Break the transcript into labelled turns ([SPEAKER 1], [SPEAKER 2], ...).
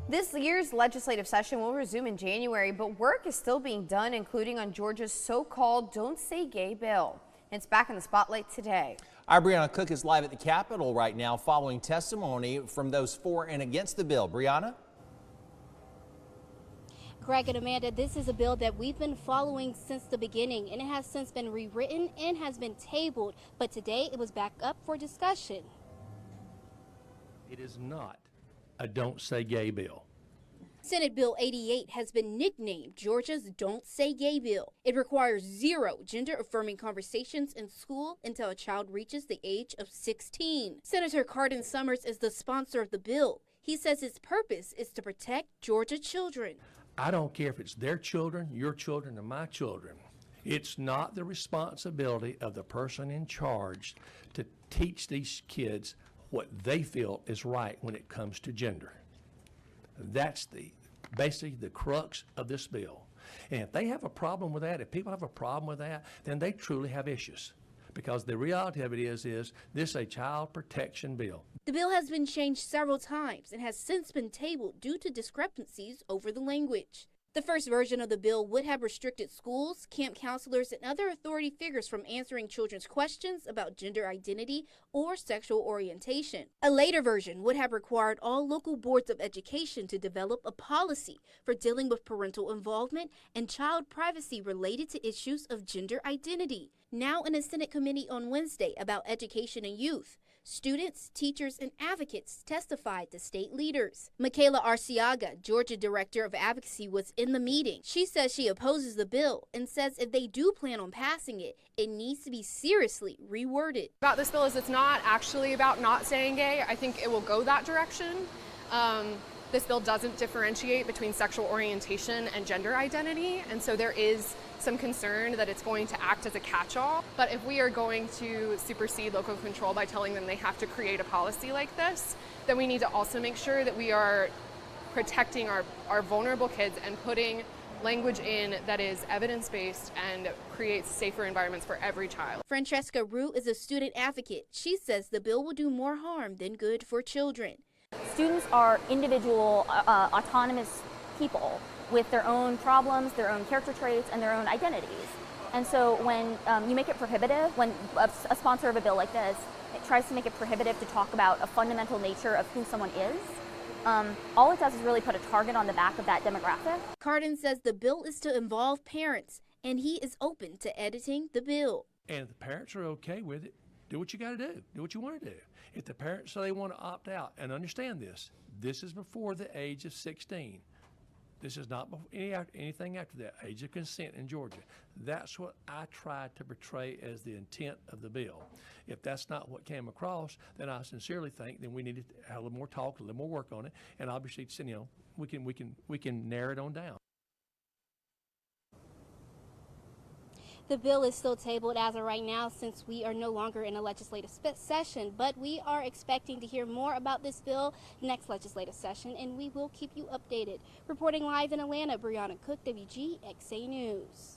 [SPEAKER 1] This year's legislative session will resume in January, but work is still being done, including on Georgia's so-called Don't Say Gay bill. It's back in the spotlight today.
[SPEAKER 2] Our Brianna Cook is live at the Capitol right now following testimony from those for and against the bill. Brianna?
[SPEAKER 3] Greg and Amanda, this is a bill that we've been following since the beginning, and it has since been rewritten and has been tabled, but today it was back up for discussion.
[SPEAKER 4] It is not a Don't Say Gay bill.
[SPEAKER 3] Senate Bill 88 has been nicknamed Georgia's Don't Say Gay bill. It requires zero gender-affirming conversations in school until a child reaches the age of 16. Senator Cardin Summers is the sponsor of the bill. He says its purpose is to protect Georgia children.
[SPEAKER 4] I don't care if it's their children, your children, or my children. It's not the responsibility of the person in charge to teach these kids what they feel is right when it comes to gender. That's basically the crux of this bill. And if they have a problem with that, if people have a problem with that, then they truly have issues. Because the reality of it is this is a child protection bill.
[SPEAKER 3] The bill has been changed several times and has since been tabled due to discrepancies over the language. The first version of the bill would have restricted schools, camp counselors, and other authority figures from answering children's questions about gender identity or sexual orientation. A later version would have required all local boards of education to develop a policy for dealing with parental involvement and child privacy related to issues of gender identity. Now in a Senate committee on Wednesday about education and youth, students, teachers, and advocates testified to state leaders. Michaela Arciaga, Georgia Director of Advocacy, was in the meeting. She says she opposes the bill and says if they do plan on passing it, it needs to be seriously reworded.
[SPEAKER 5] About this bill is it's not actually about not saying gay. I think it will go that direction. This bill doesn't differentiate between sexual orientation and gender identity, and so there is some concern that it's going to act as a catch-all. But if we are going to supersede local control by telling them they have to create a policy like this, then we need to also make sure that we are protecting our vulnerable kids and putting language in that is evidence-based and creates safer environments for every child.
[SPEAKER 3] Francesca Rue is a student advocate. She says the bill will do more harm than good for children.
[SPEAKER 6] Students are individual, autonomous people with their own problems, their own character traits, and their own identities. And so when you make it prohibitive, when a sponsor of a bill like this tries to make it prohibitive to talk about a fundamental nature of who someone is, all it does is really put a target on the back of that demographic.
[SPEAKER 3] Cardin says the bill is to involve parents, and he is open to editing the bill.
[SPEAKER 4] And if the parents are okay with it, do what you got to do. Do what you want to do. If the parents say they want to opt out, and understand this is before the age of 16. This is not anything after that, age of consent in Georgia. That's what I tried to portray as the intent of the bill. If that's not what came across, then I sincerely think then we need to have a little more talk, a little more work on it, and obviously, we can narrow it on down.
[SPEAKER 3] The bill is still tabled as of right now since we are no longer in a legislative session, but we are expecting to hear more about this bill next legislative session, and we will keep you updated. Reporting live in Atlanta, Brianna Cook, WGXA News.